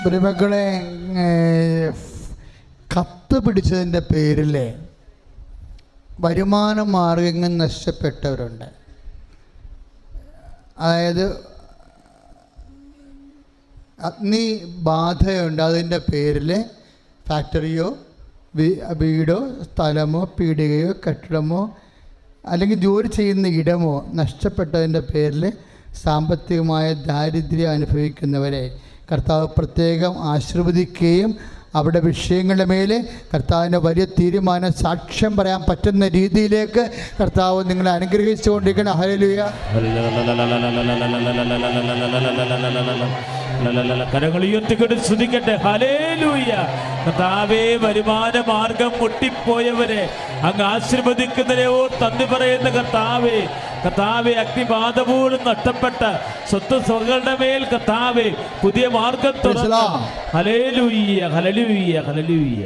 പ്രിയമക്കളെ, കത്ത് പിടിച്ചതിൻ്റെ പേരിൽ വരുമാന മാർഗങ്ങൾ നഷ്ടപ്പെട്ടവരുണ്ട്. അതായത് അഗ്നി ബാധയുണ്ട്, അതിൻ്റെ പേരിൽ ഫാക്ടറിയോ വീടോ സ്ഥലമോ പീടികയോ കെട്ടിടമോ അല്ലെങ്കിൽ ജോലി ചെയ്യുന്ന ഇടമോ നഷ്ടപ്പെട്ടതിൻ്റെ പേരിൽ സാമ്പത്തികമായ ദാരിദ്ര്യം അനുഭവിക്കുന്നവരെ കർത്താവ് പ്രത്യേകം ആശീർവദിക്കുകയും അവിടെ വിഷയങ്ങളുടെ മേലെ കർത്താവിൻ്റെ വലിയ തീരുമാനം സാക്ഷ്യം പറയാൻ പറ്റുന്ന രീതിയിലേക്ക് കർത്താവ് നിങ്ങളെ അനുഗ്രഹിച്ചുകൊണ്ടിരിക്കണം. ഹല്ലേലൂയ. കരങ്ങൾ ഉയർത്തിക്കൊണ്ട് സ്തുതിക്കട്ടെ. ഹല്ലേലൂയ. കർത്താവേ, വരുമാന മാർഗം മുട്ടിപ്പോയവരെ അങ്ങ് ആശീർവദിക്കുന്നതിനെ നന്ദി പറയുന്ന കർത്താവേ, കർത്താവെ, അഗ്നിബാധ പോലും നഷ്ടപ്പെട്ട സ്വത്ത് സ്വങ്ങളുടെ മേൽ കർത്താവെ പുതിയ മാർഗം തുറന്നു. Hallelujah, hallelujah, hallelujah.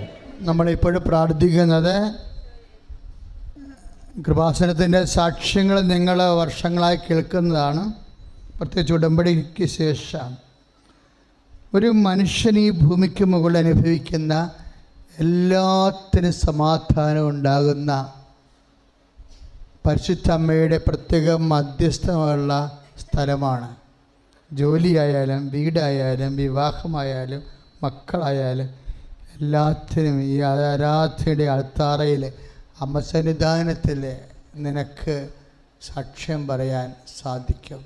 നമ്മളിപ്പോഴും പ്രാർത്ഥിക്കുന്നത് കൃപാസനത്തിൻ്റെ സാക്ഷ്യങ്ങൾ നിങ്ങൾ വർഷങ്ങളായി കേൾക്കുന്നതാണ്. പ്രത്യേകിച്ച് ഉടമ്പടിക്ക് ശേഷം ഒരു മനുഷ്യൻ ഈ ഭൂമിക്ക് മുകളിൽ അനുഭവിക്കുന്ന എല്ലാത്തിനും സമാധാനം ഉണ്ടാകുന്ന പരിശുദ്ധ അമ്മയുടെ പ്രത്യേക മധ്യസ്ഥമുള്ള സ്ഥലമാണ്. ജോലിയായാലും വീടായാലും വിവാഹമായാലും മക്കളായാലും എല്ലാത്തിനും ഈ ആരാധനയുടെ അൾത്താറയിൽ അമ്മ സന്നിധാനത്തിൽ നിനക്ക് സാക്ഷ്യം പറയാൻ സാധിക്കും.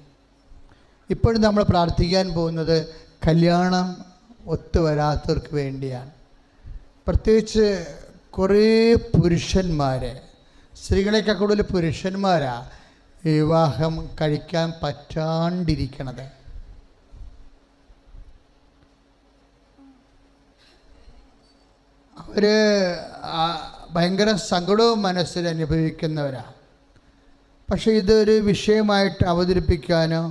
ഇപ്പോഴും നമ്മൾ പ്രാർത്ഥിക്കാൻ പോകുന്നത് കല്യാണം ഒത്തുവരാത്തവർക്ക് വേണ്ടിയാണ്. പ്രത്യേകിച്ച് കുറേ പുരുഷന്മാരെ, സ്ത്രീകളെക്കാൾ കൂടുതൽ പുരുഷന്മാരാണ് വിവാഹം കഴിക്കാൻ പറ്റാണ്ടിരിക്കണത്. അവർ ഭയങ്കര സങ്കടവും മനസ്സിൽ അനുഭവിക്കുന്നവരാണ്. പക്ഷേ ഇതൊരു വിഷയമായിട്ട് അവതരിപ്പിക്കാനോ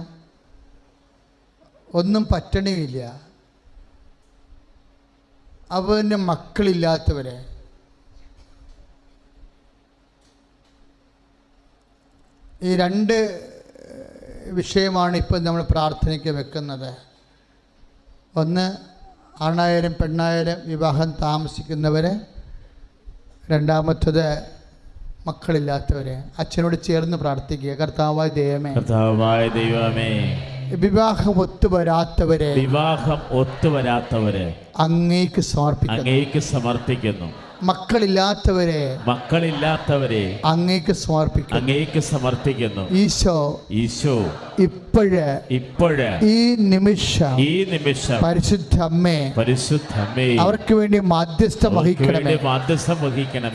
ഒന്നും പറ്റണമില്ല. അവന് മക്കളില്ലാത്തവരെ, ഈ രണ്ട് വിഷയമാണ് ഇപ്പം നമ്മൾ പ്രാർത്ഥനയ്ക്ക് വെക്കുന്നത്. ഒന്ന്, ആണായാലും പെണ്ണായാലും വിവാഹം താമസിക്കുന്നവരെ. രണ്ടാമത്തത് മക്കളില്ലാത്തവരെ. അച്ഛനോട് ചേർന്ന് പ്രാർത്ഥിക്കുക. കർത്താവായ ദൈവമേ, കർത്താവായ ദൈവമേ, വിവാഹം ഒത്തുവരാത്തവരെ അങ്ങേക്ക് സമർപ്പിക്കുന്നു. മക്കളില്ലാത്തവരെ അങ്ങേക്ക് സമർപ്പിക്കുന്നു. ഈശോ ഇപ്പോഴ് ഈ നിമിഷം പരിശുദ്ധ അമ്മേ അവർക്ക് വേണ്ടി മാധ്യസ്ഥം വഹിക്കണമേ.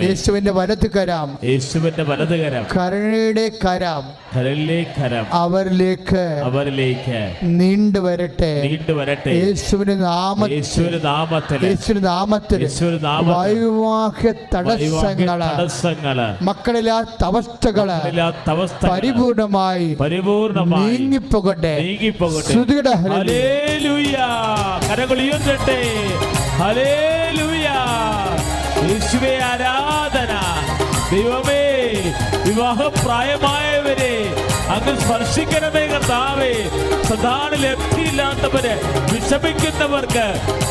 യേശുവിന്റെ വലത് കരം, കരുണയുടെ കരം അവരിലേക്ക് നീണ്ടുവരട്ടെ. യേശുവിന്റെ നാമത്തിൽ വൈവാഹിക തടസ്സങ്ങള്, മക്കളില്ലാത്ത അവസ്ഥകള് പരിപൂർണമായി നീങ്ങിപ്പോകട്ടെ. ഹല്ലേലൂയ. കരങ്ങൾ ഉയർത്തട്ടെ. ഹല്ലേലൂയ. യേശുവേ ആരാധന. ദൈവമേ, വിവാഹപ്രായമായവരെ അങ്ങ് സ്പർശിക്കണമേ കർത്താവേ. സദാന ലബ്ധിയില്ലാത്തവര്, വിഷമിക്കുന്നവർക്ക്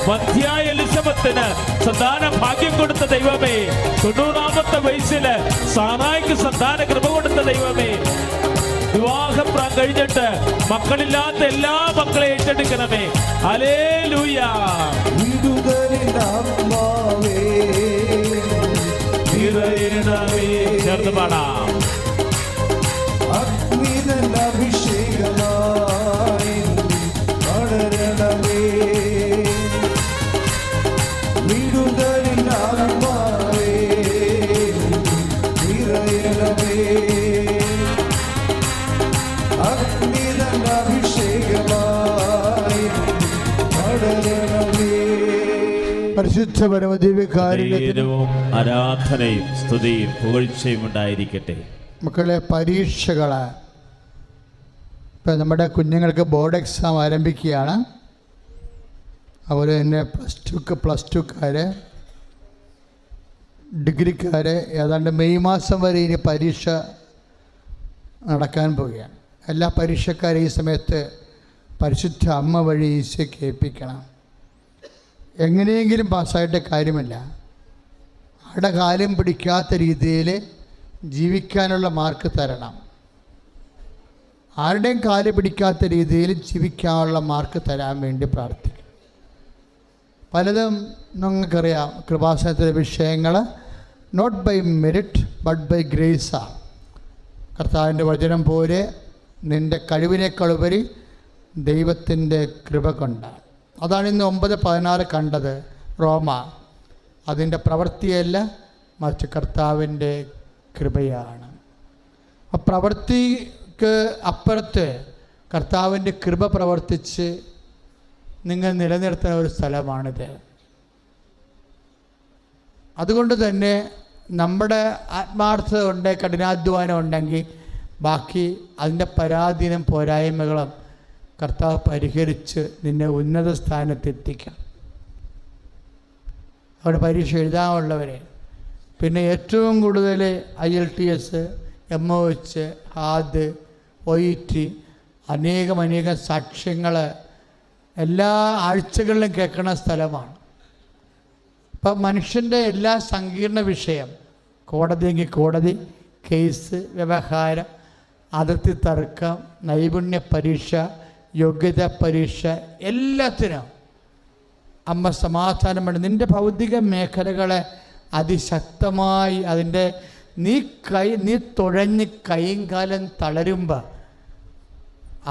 മധ്യായ എലിസബത്തിന് സന്താന ഭാഗ്യം കൊടുത്ത ദൈവമേ, 90-ാമത്തെ വയസ്സില് സാറായ്ക്ക് സന്താന കൃപ കൊടുത്ത ദൈവമേ, വിവാഹം കഴിഞ്ഞിട്ട് മക്കളില്ലാത്ത എല്ലാ മക്കളെ ഏറ്റെടുക്കണമേ. ഹല്ലേലൂയ. ചേർന്ന് പാടാം. അഭിഷേകമായി വളരണമേ, വിടുതലിനാത്മാവേ നിറയണമേ, അഭിഷേകമായി വളരണമേ. പരിശുദ്ധ പരമദിവ്യകാരുണ്യവും ആരാധനയും സ്തുതിയും പുകഴ്ചയും ഉണ്ടായിരിക്കട്ടെ. മക്കളെ, പരീക്ഷകൾ ഇപ്പം നമ്മുടെ കുഞ്ഞുങ്ങൾക്ക് ബോർഡ് എക്സാം ആരംഭിക്കുകയാണ്. അതുപോലെ തന്നെ പ്ലസ് ടുക്കാർ, ഡിഗ്രിക്കാർ ഏതാണ്ട് മെയ് മാസം വരെ ഇനി പരീക്ഷ നടക്കാൻ പോവുകയാണ്. എല്ലാ പരീക്ഷക്കാരും ഈ സമയത്ത് പരിശുദ്ധ അമ്മ വഴി ഈശോയ്ക്ക് ഏൽപ്പിക്കണം. എങ്ങനെയെങ്കിലും പാസ്സായിട്ട് കാര്യമില്ല. ആരുടെ കാലും പിടിക്കാത്ത രീതിയിൽ ജീവിക്കാനുള്ള മാർക്ക് തരണം. ആരുടെയും കാല് പിടിക്കാത്ത രീതിയിൽ ജീവിക്കാനുള്ള മാർക്ക് തരാൻ വേണ്ടി പ്രാർത്ഥിക്കും. പലതും നിങ്ങൾക്കറിയാം, കൃപാസനത്തിലെ വിഷയങ്ങൾ not by merit but by ഗ്രേസാണ്. കർത്താവിൻ്റെ വചനം പോലെ നിൻ്റെ കഴിവിനേക്കാളുപരി ദൈവത്തിൻ്റെ കൃപ കൊണ്ടാണ്. അതാണ് ഇന്ന് 9:16 കണ്ടത്, റോമ. അതിൻ്റെ പ്രവൃത്തിയല്ല, മറിച്ച് കർത്താവിൻ്റെ കൃപയാണ്. ആ പ്രവൃത്തിക്ക് അപ്പുറത്ത് കർത്താവിൻ്റെ കൃപ പ്രവർത്തിച്ച് നിങ്ങൾ നിലനിർത്തുന്ന ഒരു സ്ഥലമാണിത്. അതുകൊണ്ട് തന്നെ നമ്മുടെ ആത്മാർത്ഥത ഉണ്ട്, കഠിനാധ്വാനം ഉണ്ടെങ്കിൽ ബാക്കി അതിൻ്റെ പരാധീനം പോരായ്മകളും കർത്താവ് പരിഹരിച്ച് നിന്നെ ഉന്നത സ്ഥാനത്തെത്തിക്കാം. അവിടെ പരീക്ഷ എഴുതാനുള്ളവരെ, പിന്നെ ഏറ്റവും കൂടുതൽ IELTS, MOH, ഹാദ്, OET അനേകം സാക്ഷ്യങ്ങൾ എല്ലാ ആഴ്ചകളിലും കേൾക്കുന്ന സ്ഥലമാണ്. അപ്പം മനുഷ്യൻ്റെ എല്ലാ സങ്കീർണ വിഷയം, കോടതിയെങ്കിൽ കോടതി, കേസ്, വ്യവഹാരം, അതിർത്തി തർക്കം, നൈപുണ്യ പരീക്ഷ, യോഗ്യതാ പരീക്ഷ, എല്ലാത്തിനും അമ്മ സമാധാനം വേണം. നിൻ്റെ ഭൗതിക മേഖലകളെ അതിശക്തമായി അതിൻ്റെ നീ തുഴഞ്ഞ് കൈയും കാലം തളരുമ്പോൾ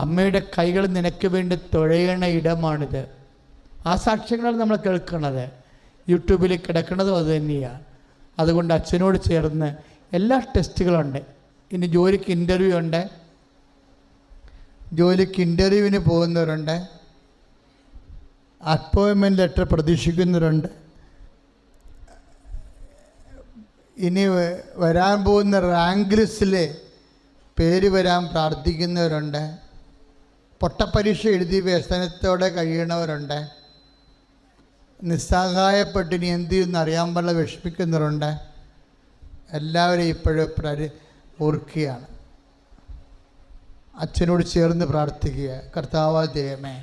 അമ്മയുടെ കൈകൾ നിനക്ക് വേണ്ടി തുഴയണ ഇടമാണിത്. ആ സാക്ഷ്യങ്ങളാണ് നമ്മൾ കേൾക്കുന്നത്. യൂട്യൂബിൽ കിടക്കുന്നതും അത് തന്നെയാണ്. അതുകൊണ്ട് അച്ഛനോട് ചേർന്ന് എല്ലാ ടെസ്റ്റുകളുണ്ട്. ഇനി ജോലിക്ക് ഇൻ്റർവ്യൂ ഉണ്ട്, ജോലിക്ക് ഇൻ്റർവ്യൂവിന് പോകുന്നവരുണ്ട്, അപ്പോയിൻമെൻറ്റ് ലെറ്റർ പ്രതീക്ഷിക്കുന്നവരുണ്ട്, ഇനി വരാൻ പോകുന്ന റാങ്ക് ലിസ്റ്റിൽ പേര് വരാൻ പ്രാർത്ഥിക്കുന്നവരുണ്ട്, പൊട്ടപ്പരീക്ഷ എഴുതി വ്യസനത്തോടെ കഴിയണവരുണ്ട്, നിസ്സഹായപ്പെട്ട് ഇനി എന്ത് ചെയ്യുമെന്ന് അറിയാൻ പാടില്ല വിഷമിക്കുന്നവരുണ്ട്. എല്ലാവരെയും ഇപ്പോഴും ഓർക്കുകയാണ്. അച്ഛനോട് ചേർന്ന് പ്രാർത്ഥിക്കുക. കർത്താവായ ദൈവമേ,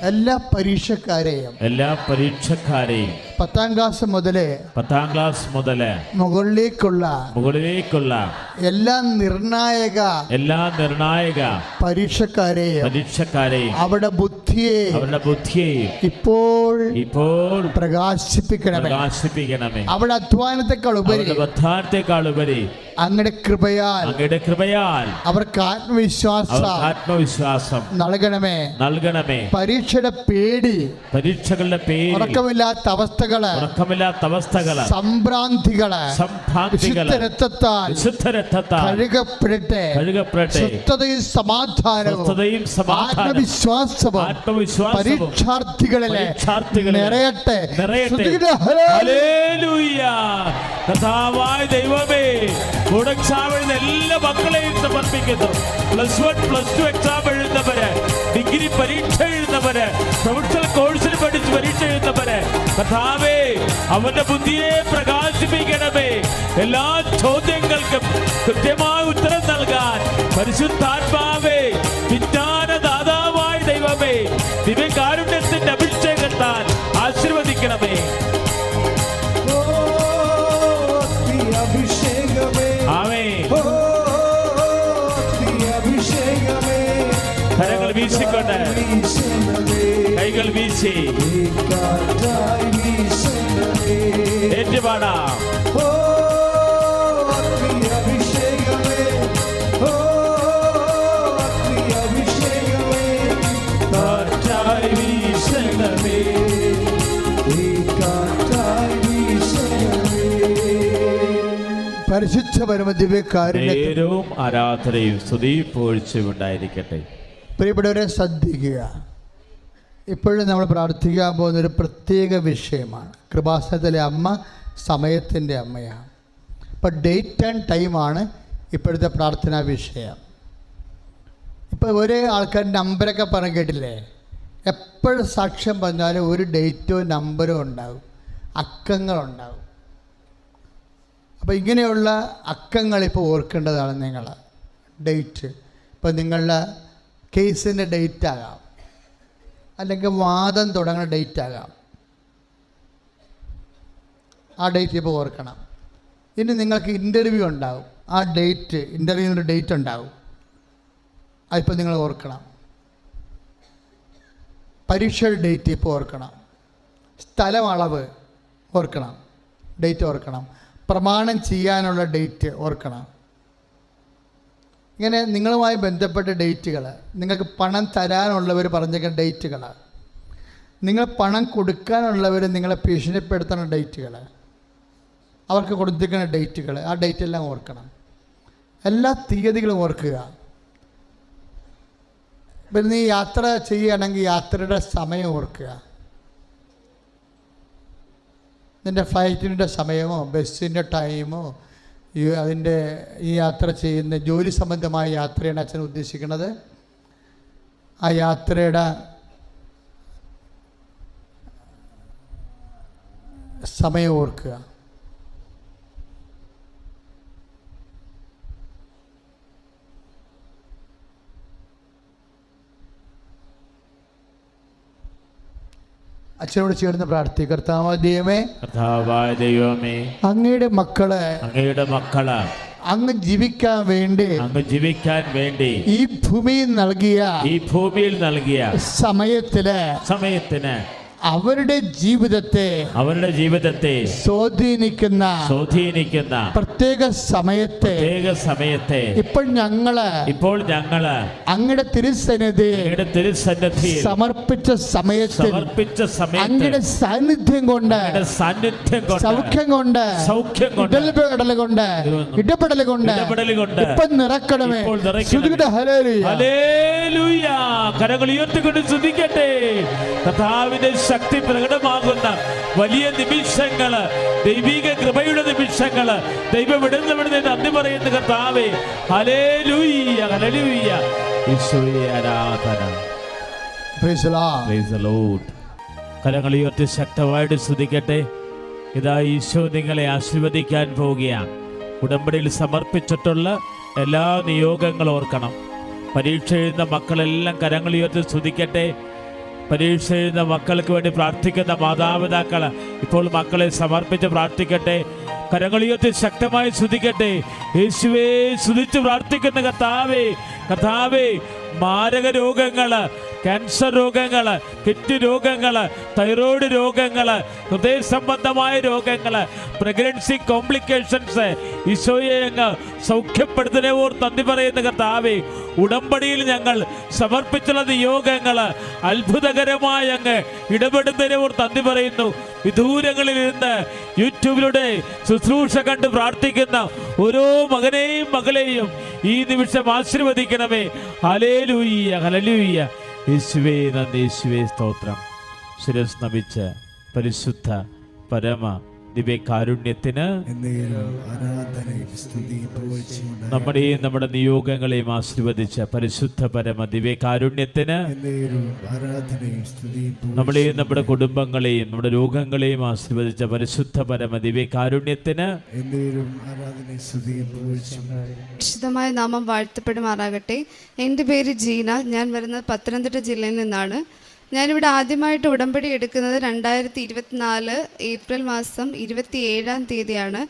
എല്ലാ പരീക്ഷക്കാരെയും 10ാം ക്ലാസ് മുതൽ മുകളിലേക്കുള്ള എല്ലാ നിർണായക പരീക്ഷക്കാരെയും അവരുടെ ബുദ്ധിയെ ഇപ്പോൾ പ്രകാശിപ്പിക്കണമേ. അവരുടെ അധ്വാനത്തെക്കാൾ ഉപരി അങ്ങയുടെ കൃപയാൽ അവർക്ക് ആത്മവിശ്വാസം നൽകണമേ. പരീക്ഷകളുടെ പേടി, ഉറക്കമില്ലാത്ത അവസ്ഥകള്, സംഭ്രാന്തികള് വിശുദ്ധ രക്തത്താൽ കഴുകപ്പെടട്ടെ. സ്വസ്ഥതയും സമാധാനവും ആത്മവിശ്വാസവും പരീക്ഷാർത്ഥികളിലെ നിറയട്ടെ. കർത്താവായ ദൈവമേ, ബോർഡ് എക്സാം എഴുതുന്ന എല്ലാ മക്കളെയും സമർപ്പിക്കുന്നു. +1, +2 എക്സാം എഴുതുന്നവര്, ഡിഗ്രി പരീക്ഷ എഴുതുന്നവര്, പ്രൊഫഷണൽ കോഴ്സിന് പഠിച്ച് പരീക്ഷ എഴുതുന്നവര്, കർത്താവേ അവന്റെ ബുദ്ധിയെ പ്രകാശിപ്പിക്കണമേ. എല്ലാ ചോദ്യങ്ങൾക്കും കൃത്യമായ ഉത്തരം നൽകാൻ പരിശുദ്ധാത്മാവേ, വിജ്ഞാനദാതാവായ ദൈവമേ, ദിവ്യകാരുണ്യത്തിന്റെ അഭിഷേകത്താൽ ആശീർവദിക്കണമേ. കരങ്ങൾ വീശിക്കൊണ്ട്, കൈകൾ വീശി ഏറ്റുപാടാം. പരിശുദ്ധ പരമദിവ്യകാരുണ്യവും ആരാധനയും സ്തുതിയും പുകഴ്ചയും ഉണ്ടായിരിക്കട്ടെ. പ്രിയപ്പെട്ടവരെ ശ്രദ്ധിക്കുക. ഇപ്പോഴും നമ്മൾ പ്രാർത്ഥിക്കാൻ പോകുന്നൊരു പ്രത്യേക വിഷയമാണ്. കൃപാസനത്തിലെ അമ്മ സമയത്തിൻ്റെ അമ്മയാണ്. ഇപ്പം ഡേറ്റ് ആൻഡ് ടൈമാണ് ഇപ്പോഴത്തെ പ്രാർത്ഥനാ വിഷയം. ഇപ്പോൾ ഒരേ ആൾക്കാർ നമ്പരൊക്കെ പറഞ്ഞ് കേട്ടില്ലേ? എപ്പോഴും സാക്ഷ്യം പറഞ്ഞാലും ഒരു ഡേറ്റോ നമ്പരോ ഉണ്ടാകും, അക്കങ്ങളുണ്ടാകും. അപ്പോൾ ഇങ്ങനെയുള്ള അക്കങ്ങളിപ്പോൾ ഓർക്കേണ്ടതാണ് നിങ്ങൾ. ഡേറ്റ് ഇപ്പോൾ നിങ്ങളുടെ കേസിൻ്റെ ഡേറ്റ് ആകാം, അല്ലെങ്കിൽ വാദം തുടങ്ങുന്ന ഡേറ്റ് ആകാം. ആ ഡേറ്റ് ഇപ്പോൾ ഓർക്കണം. ഇനി നിങ്ങൾക്ക് ഇൻ്റർവ്യൂ ഉണ്ടാകും. ആ ഡേറ്റ്, ഇൻ്റർവ്യൂവിൻ്റെ ഡേറ്റ് ഉണ്ടാകും. അതിപ്പോൾ നിങ്ങൾ ഓർക്കണം. പരീക്ഷയുടെ ഡേറ്റ് ഇപ്പോൾ ഓർക്കണം. സ്ഥലം, അളവ് ഓർക്കണം, ഡേറ്റ് ഓർക്കണം. പ്രമാണം ചെയ്യാനുള്ള ഡേറ്റ് ഓർക്കണം. ഇങ്ങനെ നിങ്ങളുമായി ബന്ധപ്പെട്ട ഡേറ്റുകൾ, നിങ്ങൾക്ക് പണം തരാനുള്ളവർ പറഞ്ഞേക്കുന്ന ഡേറ്റുകൾ, നിങ്ങൾ പണം കൊടുക്കാനുള്ളവർ നിങ്ങളെ ഭീഷണിപ്പെടുത്തുന്ന ഡേറ്റുകൾ, അവർക്ക് കൊടുത്തിരിക്കുന്ന ഡേറ്റുകൾ, ആ ഡേറ്റ് എല്ലാം ഓർക്കണം. എല്ലാ തീയതികളും ഓർക്കുക. പിന്നെ നീ യാത്ര ചെയ്യുകയാണെങ്കിൽ യാത്രയുടെ സമയം ഓർക്കുക. നിൻ്റെ ഫ്ലൈറ്റിൻ്റെ സമയമോ ബസ്സിൻ്റെ ടൈമോ അതിൻ്റെ ഈ യാത്ര ചെയ്യുന്ന ജോലി സംബന്ധമായ യാത്രയാണ് അച്ഛൻ ഉദ്ദേശിക്കുന്നത്. ആ യാത്രയുടെ സമയം ഓർക്കുക. അച്ഛനോട് ചേർന്ന് പ്രാർത്ഥിക്കുക. കർത്താവായ ദൈവമേ, അങ്ങയുടെ മക്കള് അങ്ങ് ജീവിക്കാൻ വേണ്ടി ഈ ഭൂമിയിൽ നൽകിയ സമയത്തിന് അവരുടെ ജീവിതത്തെ സ്വാധീനിക്കുന്ന പ്രത്യേക സമയത്തെ ഇപ്പോൾ ഞങ്ങള് അങ്ങയുടെ തിരുസന്നിധി സമർപ്പിച്ച സമയത്ത് അങ്ങയുടെ സാന്നിധ്യം കൊണ്ട് സൗഖ്യം കൊണ്ട് ഇടപെടൽ കൊണ്ട് ഇപ്പൊ നിറക്കണമേ. ഹല്ലേലൂയ. കരങ്ങൾ ഉയർത്തിക്കൊണ്ട് സ്തുതിക്കട്ടെ. കർത്താവിന്റെ ശക്തി പ്രകടമാകുന്ന വലിയ നിമിഷങ്ങള്, ദൈവിക കൃപയുടെ നിമിഷങ്ങള്, ദൈവം ഇടുന്നവിടുന്ന് നന്ദി പറയുന്ന കർത്താവേ. Hallelujah, hallelujah. യേശുവേ ആരാധന. Praise the Lord. കരങ്ങൾ ഉയർത്തി ശക്തമായിട്ട് സ്തുതിക്കട്ടെ. ഇതാ ഈശോ നിങ്ങളെ ആശീർവദിക്കാൻ പോവുകയാണ്. ഉടമ്പടിയിൽ സമർപ്പിച്ചിട്ടുള്ള എല്ലാ നിയോഗങ്ങളും ഓർക്കണം. പരീക്ഷ എഴുതുന്ന മക്കളെല്ലാം കരങ്ങൾ ഉയർത്തി സ്തുതിക്കട്ടെ. പരീക്ഷ എഴുതുന്ന മക്കൾക്ക് വേണ്ടി പ്രാർത്ഥിക്കുന്ന മാതാപിതാക്കൾ ഇപ്പോൾ മക്കളെ സമർപ്പിച്ച് പ്രാർത്ഥിക്കട്ടെ. കരങ്ങൾ ഉയർത്തി ശക്തമായി സ്തുതിക്കട്ടെ. യേശുവേ, സ്തുതിച്ച് പ്രാർത്ഥിക്കുന്ന കർത്താവേ, മാരക രോഗങ്ങള്, ക്യാൻസർ രോഗങ്ങള്, കിഡ്നി രോഗങ്ങള്, തൈറോയ്ഡ് രോഗങ്ങള്, ഹൃദയ സംബന്ധമായ രോഗങ്ങള്, പ്രഗ്നൻസി കോംപ്ലിക്കേഷൻസ്, ഈശോയെ അങ്ങ് സൗഖ്യപ്പെടുത്തുന്നതിനെ ഓർത്ത് നന്ദി പറയുന്ന കർത്താവേ. ഉടമ്പടിയിൽ ഞങ്ങൾ സമർപ്പിച്ചുള്ള നിയോഗങ്ങള് അത്ഭുതകരമായി അങ്ങ് ഇടപെടുന്നതിനെ ഓർത്ത് നന്ദി പറയുന്നു. വിദൂരങ്ങളിൽ ഇരുന്ന് യൂട്യൂബിലൂടെ ശുശ്രൂഷ കണ്ട് പ്രാർത്ഥിക്കുന്ന ഓരോ മകനെയും മകളെയും ഈ നിമിഷം ആശീർവദിക്കണമേ. Hallelujah, hallelujah. യേശുവേ നന്ദി, യേശുവേ സ്തോത്രം. ശിരസ് നമിച്ച പരിശുദ്ധ പരമ ദിവ്യകാരുണ്യത്തിന് നമ്മുടെയും നമ്മുടെ നിയോഗങ്ങളെയും ആശീർവദിച്ച പരിശുദ്ധ പരമ ദിവ്യകാരുണ്യത്തിന് നമ്മുടെയും നമ്മുടെ കുടുംബങ്ങളെയും നമ്മുടെ രോഗങ്ങളെയും ആശീർവദിച്ച പരിശുദ്ധ പരമ ദിവ്യകാരുണ്യത്തിന് വിശുദ്ധമായ നാമം വാഴ്ത്തപ്പെടുമാറാകട്ടെ. എൻ്റെ പേര് ജീന. ഞാൻ വരുന്നത് പത്തനംതിട്ട ജില്ലയിൽ നിന്നാണ്. ഞാനിവിടെ ആദ്യമായിട്ട് ഉടമ്പടി എടുക്കുന്നത് 2024 ഏപ്രിൽ മാസം 27-ാം തീയതിയാണ്.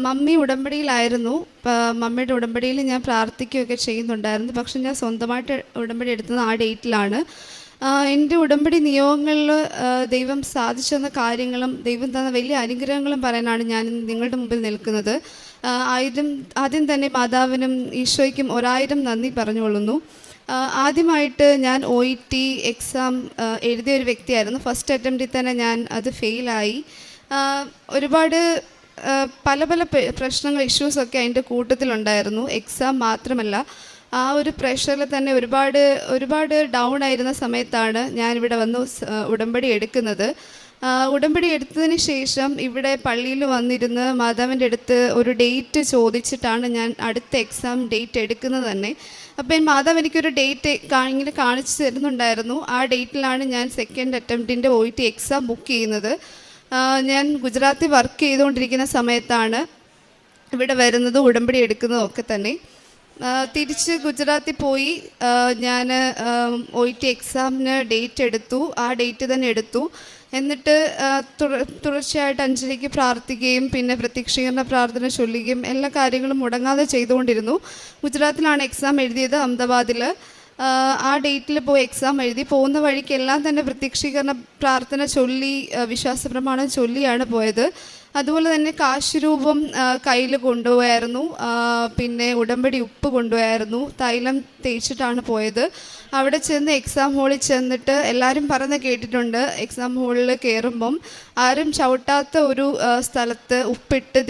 മമ്മി ഉടമ്പടിയിലായിരുന്നു. മമ്മിയുടെ ഉടമ്പടിയിൽ ഞാൻ പ്രാർത്ഥിക്കുകയൊക്കെ ചെയ്യുന്നുണ്ടായിരുന്നു. പക്ഷെ ഞാൻ സ്വന്തമായിട്ട് ഉടമ്പടി എടുത്തത് ആ ഡേറ്റിലാണ്. എൻ്റെ ഉടമ്പടി നിയോഗങ്ങളിൽ ദൈവം സാധിച്ചു തന്ന കാര്യങ്ങളും ദൈവം തന്ന വലിയ അനുഗ്രഹങ്ങളും പറയാനാണ് ഞാൻ നിങ്ങളുടെ മുമ്പിൽ നിൽക്കുന്നത്. ആദ്യം തന്നെ മാതാവിനും ഈശോയ്ക്കും 1000 നന്ദി പറഞ്ഞുകൊള്ളുന്നു. ആദ്യമായിട്ട് ഞാൻ OET എക്സാം എഴുതിയൊരു വ്യക്തിയായിരുന്നു. ഫസ്റ്റ് അറ്റംപ്റ്റിൽ തന്നെ ഞാൻ അത് ഫെയിലായി. ഒരുപാട് പല പ്രശ്നങ്ങൾ, ഇഷ്യൂസൊക്കെ അതിൻ്റെ കൂട്ടത്തിലുണ്ടായിരുന്നു. എക്സാം മാത്രമല്ല, ആ ഒരു പ്രഷറിൽ തന്നെ ഒരുപാട് ഡൗൺ ആയിരുന്ന സമയത്താണ് ഞാനിവിടെ വന്ന് ഉടമ്പടി എടുക്കുന്നത്. ഉടമ്പടി എടുത്തതിന് ശേഷം ഇവിടെ പള്ളിയിൽ വന്നിരുന്ന് മാതാവിൻ്റെ അടുത്ത് ഒരു ഡേറ്റ് ചോദിച്ചിട്ടാണ് ഞാൻ അടുത്ത എക്സാം ഡേറ്റ് എടുക്കുന്നത് തന്നെ. അപ്പം മാതാവ് എനിക്കൊരു ഡേറ്റ് ഇങ്ങനെ കാണിച്ചു തരുന്നുണ്ടായിരുന്നു. ആ ഡേറ്റിലാണ് ഞാൻ സെക്കൻഡ് അറ്റംപ്റ്റിൻ്റെ OET എക്സാം ബുക്ക് ചെയ്യുന്നത്. ഞാൻ ഗുജറാത്തിൽ വർക്ക് ചെയ്തുകൊണ്ടിരിക്കുന്ന സമയത്താണ് ഇവിടെ വരുന്നതും ഉടമ്പടി എടുക്കുന്നതും ഒക്കെ തന്നെ. തിരിച്ച് ഗുജറാത്തിൽ പോയി. ഞാൻ OET എക്സാമിന് ഡേറ്റ് എടുത്തു. ആ ഡേറ്റ് തന്നെ എടുത്തു. എന്നിട്ട് തുടർച്ചയായിട്ട് അഞ്ജലിക്ക് പ്രാർത്ഥിക്കുകയും പിന്നെ പ്രത്യക്ഷീകരണ പ്രാർത്ഥന ചൊല്ലുകയും എല്ലാ കാര്യങ്ങളും മുടങ്ങാതെ ചെയ്തുകൊണ്ടിരുന്നു. ഗുജറാത്തിലാണ് എക്സാം എഴുതിയത്, അഹമ്മദാബാദിൽ. ആ ഡേറ്റിൽ പോയി എക്സാം എഴുതി. പോകുന്ന വഴിക്കെല്ലാം തന്നെ പ്രത്യക്ഷീകരണ പ്രാർത്ഥന ചൊല്ലി വിശ്വാസപ്രമാണം ചൊല്ലിയാണ് പോയത്. അതുപോലെ തന്നെ കാശുരൂപം കയ്യിൽ കൊണ്ടുപോയായിരുന്നു. പിന്നെ ഉടമ്പടി ഉപ്പ് കൊണ്ടുപോയായിരുന്നു. തൈലം തേച്ചിട്ടാണ് പോയത്. അവിടെ ചെന്ന് എക്സാം ഹോളിൽ ചെന്നിട്ട് എല്ലാവരും പറഞ്ഞ് കേട്ടിട്ടുണ്ട്, എക്സാം ഹോളിൽ കയറുമ്പം ആരും ചവിട്ടാത്ത ഒരു സ്ഥലത്ത് ഉപ്പിട്ട്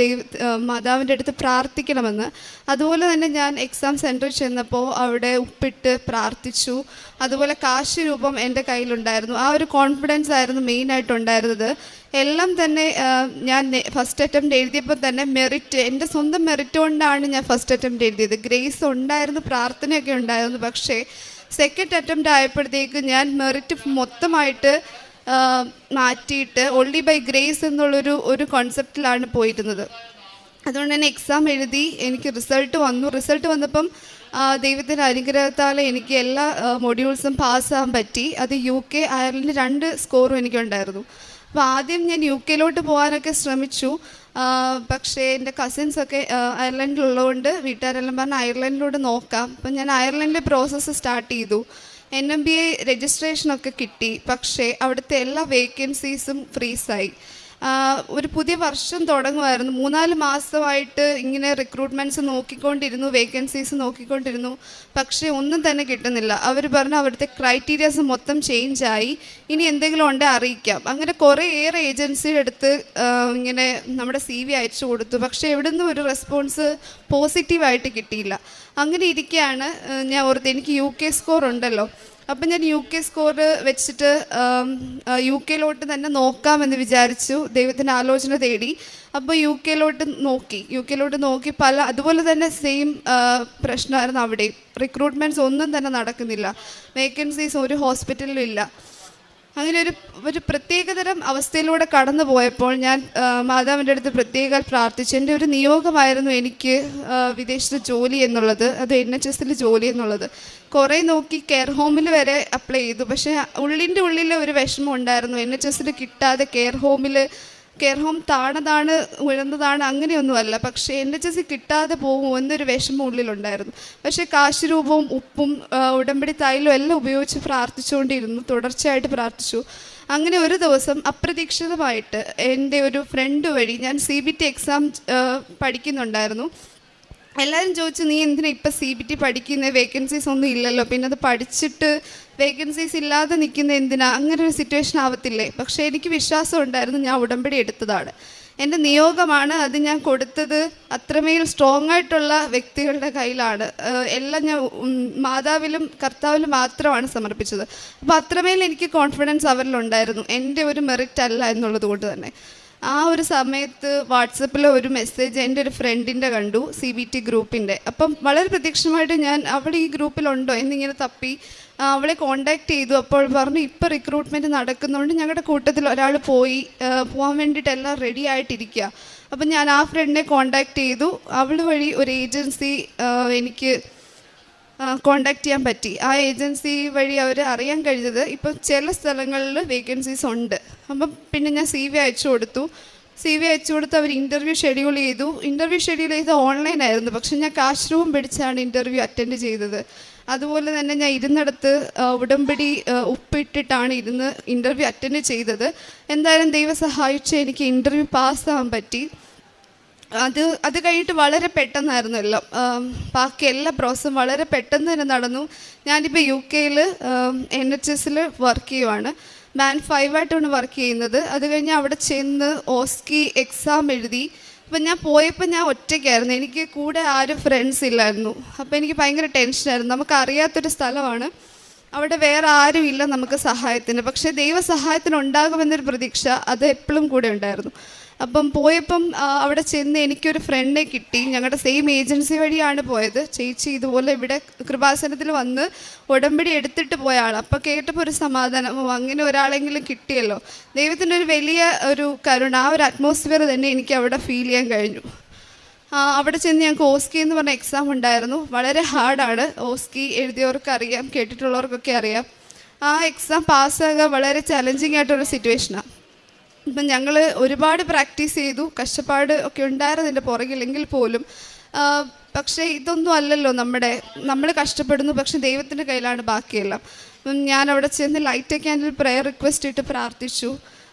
മാതാവിൻ്റെ അടുത്ത് പ്രാർത്ഥിക്കണമെന്ന്. അതുപോലെ തന്നെ ഞാൻ എക്സാം സെൻറ്ററിൽ ചെന്നപ്പോൾ അവിടെ ഉപ്പിട്ട് പ്രാർത്ഥിച്ചു. അതുപോലെ കാശ് രൂപം എൻ്റെ കയ്യിലുണ്ടായിരുന്നു. ആ ഒരു കോൺഫിഡൻസ് ആയിരുന്നു മെയിനായിട്ടുണ്ടായിരുന്നത്. എല്ലാം തന്നെ ഞാൻ ഫസ്റ്റ് അറ്റംപ്റ്റ് എഴുതിയപ്പോൾ തന്നെ മെറിറ്റ്, എൻ്റെ സ്വന്തം മെറിറ്റ് കൊണ്ടാണ് ഞാൻ ഫസ്റ്റ് അറ്റംപ്റ്റ് എഴുതിയത്. ഗ്രേസ് ഉണ്ടായിരുന്നു, പ്രാർത്ഥനയൊക്കെ ഉണ്ടായിരുന്നു. പക്ഷേ സെക്കൻഡ് അറ്റംപ്റ്റ് ആയപ്പോഴത്തേക്ക് ഞാൻ മെറിറ്റ് മൊത്തമായിട്ട് മാറ്റിയിട്ട് ഓൺലി ബൈ ഗ്രേസ് എന്നുള്ളൊരു കോൺസെപ്റ്റിലാണ് പോയിരുന്നത്. അതുകൊണ്ട് തന്നെ എക്സാം എഴുതി, എനിക്ക് റിസൾട്ട് വന്നു. റിസൾട്ട് വന്നപ്പം ദൈവത്തിൻ്റെ അനുഗ്രഹത്താൽ എനിക്ക് എല്ലാ മൊഡ്യൂൾസും പാസ്സാകാൻ പറ്റി. അത് UK, അയർലൻഡ് 2 സ്കോറും എനിക്കുണ്ടായിരുന്നു. അപ്പോൾ ആദ്യം ഞാൻ UK പോകാനൊക്കെ ശ്രമിച്ചു. പക്ഷേ എൻ്റെ കസിൻസൊക്കെ അയർലൻഡിലുള്ളതുകൊണ്ട് വീട്ടുകാരെല്ലാം പറഞ്ഞ് അയർലൻഡിലോട്ട് നോക്കാം. അപ്പം ഞാൻ അയർലൻഡിലെ പ്രോസസ്സ് സ്റ്റാർട്ട് ചെയ്തു. NMBA രജിസ്ട്രേഷനൊക്കെ കിട്ടി. പക്ഷേ അവിടുത്തെ എല്ലാ വേക്കൻസീസും ഫ്രീസായി. ഒരു പുതിയ വർഷം തുടങ്ങുമായിരുന്നു. 3-4 മാസമായിട്ട് ഇങ്ങനെ റിക്രൂട്ട്മെൻറ്റ്സ് നോക്കിക്കൊണ്ടിരുന്നു, വേക്കൻസീസ് നോക്കിക്കൊണ്ടിരുന്നു. പക്ഷേ ഒന്നും തന്നെ കിട്ടുന്നില്ല. അവർ പറഞ്ഞു അവിടുത്തെ ക്രൈറ്റീരിയാസ് മൊത്തം ചേഞ്ചായി, ഇനി എന്തെങ്കിലും ഉണ്ടെങ്കിൽ അറിയിക്കാം. അങ്ങനെ കുറേയേറെ ഏജൻസിയുടെ അടുത്ത് ഇങ്ങനെ നമ്മുടെ CV അയച്ചു കൊടുത്തു. പക്ഷേ എവിടെ നിന്നും ഒരു റെസ്പോൺസ് പോസിറ്റീവായിട്ട് കിട്ടിയില്ല. അങ്ങനെ ഇരിക്കുകയാണ് ഞാൻ ഓർത്ത് എനിക്ക് UK സ്കോർ ഉണ്ടല്ലോ. അപ്പം ഞാൻ UK സ്കോർ വെച്ചിട്ട് UK തന്നെ നോക്കാമെന്ന് വിചാരിച്ചു. ദൈവത്തിൻ്റെ ആലോചന തേടി. അപ്പോൾ UK നോക്കി അതുപോലെ തന്നെ സെയിം പ്രശ്നമായിരുന്നു അവിടെ. റിക്രൂട്ട്മെൻറ്റ്സ് ഒന്നും തന്നെ നടക്കുന്നില്ല. വേക്കൻസീസ് ഒരു ഹോസ്പിറ്റലിലും ഇല്ല. അങ്ങനെ ഒരു പ്രത്യേകതരം അവസ്ഥയിലൂടെ കടന്നു പോയപ്പോൾ ഞാൻ മാതാവിൻ്റെ അടുത്ത് പ്രത്യേകം പ്രാർത്ഥിച്ചു. എൻ്റെ ഒരു നിയോഗമായിരുന്നു എനിക്ക് വിദേശത്ത് ജോലി എന്നുള്ളത്, അത് NHS ജോലി എന്നുള്ളത്. കുറേ നോക്കി, കെയർ ഹോമിൽ വരെ അപ്ലൈ ചെയ്തു. പക്ഷേ ഉള്ളിൽ ഒരു വിഷമം ഉണ്ടായിരുന്നു. NHS കിട്ടാതെ കെയർ ഹോം താണതാണ് ഉയർന്നതാണ് അങ്ങനെയൊന്നുമല്ല. പക്ഷേ NHS കിട്ടാതെ പോകുമോ എന്നൊരു വിഷമം ഉള്ളിലുണ്ടായിരുന്നു. പക്ഷേ കാശുരൂപവും ഉപ്പും ഉടമ്പടി തൈലും എല്ലാം ഉപയോഗിച്ച് പ്രാർത്ഥിച്ചുകൊണ്ടിരുന്നു. തുടർച്ചയായിട്ട് പ്രാർത്ഥിച്ചു. അങ്ങനെ ഒരു ദിവസം അപ്രതീക്ഷിതമായിട്ട് എൻ്റെ ഒരു ഫ്രണ്ട് വഴി, ഞാൻ CBT എക്സാം പഠിക്കുന്നുണ്ടായിരുന്നു. എല്ലാവരും ചോദിച്ചു, നീ എന്തിനാ ഇപ്പം CBT പഠിക്കുന്നത്, വേക്കൻസീസ് ഒന്നും ഇല്ലല്ലോ, പിന്നെ അത് പഠിച്ചിട്ട് വേക്കൻസീസ് ഇല്ലാതെ നിൽക്കുന്ന എന്തിനാ, അങ്ങനെ ഒരു സിറ്റുവേഷൻ ആവത്തില്ലേ? പക്ഷേ എനിക്ക് വിശ്വാസം ഉണ്ടായിരുന്നു, ഞാൻ ഉടമ്പടി എടുത്തതാണ്, എൻ്റെ നിയോഗമാണ്, അത് ഞാൻ കൊടുത്തത് അത്രമേൽ സ്ട്രോങ് ആയിട്ടുള്ള വ്യക്തികളുടെ കയ്യിലാണ്. എല്ലാം ഞാൻ മാതാവിലും കർത്താവിലും മാത്രമാണ് സമർപ്പിച്ചത്. അപ്പോൾ അത്രമേൽ എനിക്ക് കോൺഫിഡൻസ് അവരിലുണ്ടായിരുന്നു, എൻ്റെ ഒരു മെറിറ്റ് അല്ല എന്നുള്ളത് കൊണ്ട് തന്നെ. ആ ഒരു സമയത്ത് വാട്സപ്പിൽ ഒരു മെസ്സേജ് എൻ്റെ ഒരു ഫ്രണ്ടിൻ്റെ കണ്ടു, CBT ഗ്രൂപ്പിൻ്റെ. അപ്പം വളരെ പ്രത്യക്ഷമായിട്ട് ഞാൻ അവൾ ഈ ഗ്രൂപ്പിലുണ്ടോ എന്നിങ്ങനെ തപ്പി അവളെ കോണ്ടാക്ട് ചെയ്തു. അപ്പോൾ പറഞ്ഞു ഇപ്പോൾ റിക്രൂട്ട്മെൻറ്റ് നടക്കുന്നുണ്ട്, ഞങ്ങളുടെ കൂട്ടത്തിൽ ഒരാൾ പോകാൻ വേണ്ടിയിട്ട് എല്ലാം റെഡി ആയിട്ടിരിക്കുക. അപ്പം ഞാൻ ആ ഫ്രണ്ടിനെ കോണ്ടാക്ട് ചെയ്തു. അവൾ വഴി ഒരു ഏജൻസി എനിക്ക് കോണ്ടാക്ട് ചെയ്യാൻ പറ്റി. ആ ഏജൻസി വഴി അവർ അറിയാൻ കഴിഞ്ഞത് ഇപ്പം ചില സ്ഥലങ്ങളിൽ വേക്കൻസീസ് ഉണ്ട്. അപ്പം പിന്നെ ഞാൻ CV അയച്ചു കൊടുത്തു. അവർ ഇൻ്റർവ്യൂ ഷെഡ്യൂൾ ചെയ്ത് ഓൺലൈനായിരുന്നു. പക്ഷെ ഞാൻ കാശ് രൂപം പിടിച്ചാണ് ഇൻ്റർവ്യൂ അറ്റൻഡ് ചെയ്തത്. അതുപോലെ തന്നെ ഞാൻ ഇരുന്നിടത്ത് ഉടമ്പടി ഉപ്പിട്ടിട്ടാണ് ഇൻ്റർവ്യൂ അറ്റൻഡ് ചെയ്തത്. എന്തായാലും ദൈവം സഹായിച്ച് എനിക്ക് ഇൻ്റർവ്യൂ പാസ്സാകാൻ പറ്റി. അത് കഴിഞ്ഞിട്ട് വളരെ പെട്ടെന്നായിരുന്നു എല്ലാം. ബാക്കി എല്ലാ പ്രോസസ്സും വളരെ പെട്ടെന്ന് തന്നെ നടന്നു. ഞാനിപ്പോൾ UK NHS വർക്ക് ചെയ്യുവാണ്. Band 5 ആയിട്ടാണ് വർക്ക് ചെയ്യുന്നത്. അത് കഴിഞ്ഞ് അവിടെ ചെന്ന് OSCE എക്സാം എഴുതി. അപ്പം ഞാൻ പോയപ്പോൾ ഞാൻ ഒറ്റയ്ക്കായിരുന്നു, എനിക്ക് കൂടെ ആരും ഫ്രണ്ട്സ് ഇല്ലായിരുന്നു. അപ്പോൾ എനിക്ക് ഭയങ്കര ടെൻഷനായിരുന്നു. നമുക്കറിയാത്തൊരു സ്ഥലമാണ്, അവിടെ വേറെ ആരും ഇല്ല നമുക്ക് സഹായത്തിന്. പക്ഷേ ദൈവ സഹായത്തിന് ഉണ്ടാകുമെന്നൊരു പ്രതീക്ഷ അത് എപ്പോഴും കൂടെ ഉണ്ടായിരുന്നു. അപ്പം പോയപ്പം അവിടെ ചെന്ന് എനിക്കൊരു ഫ്രണ്ടിനെ കിട്ടി. ഞങ്ങളുടെ സെയിം ഏജൻസി വഴിയാണ് പോയത്. ചേച്ചി ഇതുപോലെ ഇവിടെ കൃപാസനത്തിൽ വന്ന് ഉടമ്പടി എടുത്തിട്ട് പോയ ആൾ. അപ്പോൾ കേട്ടപ്പോൾ ഒരു സമാധാനം, അങ്ങനെ ഒരാളെങ്കിലും കിട്ടിയല്ലോ. ദൈവത്തിൻ്റെ ഒരു വലിയ ഒരു കരുണ, ആ ഒരു അറ്റ്മോസ്ഫിയർ തന്നെ എനിക്ക് അവിടെ ഫീൽ ചെയ്യാൻ കഴിഞ്ഞു. അവിടെ ചെന്ന് ഞങ്ങൾക്ക് ഓസ്കി എന്ന് പറഞ്ഞ എക്സാം ഉണ്ടായിരുന്നു. വളരെ ഹാർഡാണ്. ഓസ്കി എഴുതിയവർക്ക് അറിയാം, കേട്ടിട്ടുള്ളവർക്കൊക്കെ അറിയാം. ആ എക്സാം പാസ്സാകുക വളരെ ചലഞ്ചിങ് ആയിട്ടൊരു സിറ്റുവേഷനാണ്. ഇപ്പം ഞങ്ങൾ ഒരുപാട് പ്രാക്ടീസ് ചെയ്തു, കഷ്ടപ്പാട് ഒക്കെ ഉണ്ടായിരുന്നു എൻ്റെ പുറകിലെങ്കിൽ പോലും. പക്ഷേ ഇതൊന്നും അല്ലല്ലോ നമ്മൾ കഷ്ടപ്പെടുന്നു, പക്ഷെ ദൈവത്തിൻ്റെ കയ്യിലാണ് ബാക്കിയെല്ലാം. ഞാൻ അവിടെ ചെന്ന് ലൈറ്റ് ക്യാൻഡിൽ പ്രയർ റിക്വസ്റ്റ് ഇട്ട് പ്രാർത്ഥിച്ചു.